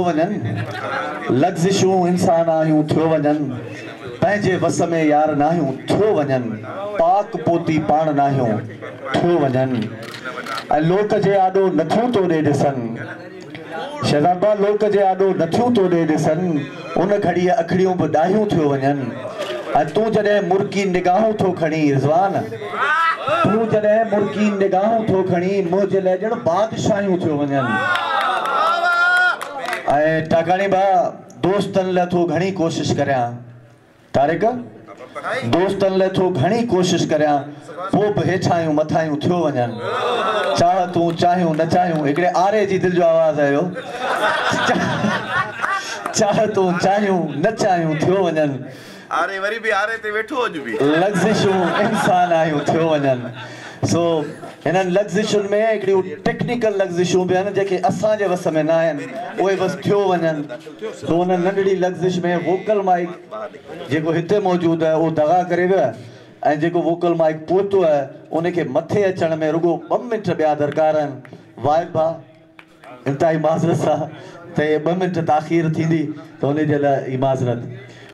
वञनि लग़्ज़िशूं इंसान आहियूं थियो वञनि पंहिंजे वस में यार नाहियूं थियो वञनि पाक पोती पाण नाहियूं थियो वञनि ऐं लोक जे आॾो नथियूं तोॾे ॾिसनि शहज़ादा लोक जे आॾो नथियूं तोॾे ॾिसनि उन घड़ीअ अखड़ियूं बि ॾाहियूं थियो वञनि ऐं तूं जॾहिं मुर्की निगाहूं थो खणी रिज़वान तूं जॾहिं मुर्की निगाहूं थो खणी मुंहिंजे लाइ ॼण बादशाहियूं थियो वञनि ऐं टाकाणी भाउ दोस्तनि लाइ थो घणी कोशिशि करियां तारिक दोस्तनि लाइ थो घणी कोशिशि करियां पोइ बि हेठायूं मथायूं थियो वञनि चाह तूं चाहियूं न चाहियूं हिकिड़े आरे जी दिलि जो आवाज़ु आयो चाह तूं चाहियूं न चाहियूं थियो वञनि आरे वरी भी आरे ते वेठो अॼु बि लग़्ज़िशूं इंसान आहियूं थियो वञनि सो हिननि लग़्ज़िशुनि में हिकिड़ियूं टेक्निकल लग़्ज़िशूं बि आहिनि जेके असांजे वस में न आहिनि उहे बसि थियो वञनि सो हुन नंढड़ी लग़्ज़िश में वोकल माइक जेको हिते मौजूदु आहे उहो दगा करे वियो आहे ऐं जेको वोकल माइक पहुतो आहे उनखे मथे अचण में रुगो 2 मिंट ॿिया दरकार आहिनि वाहिद भाउ इंतिहाई माज़रत सां त 2 मिंट ताख़ीर थींदी त हुनजे लाइ ई माज़रत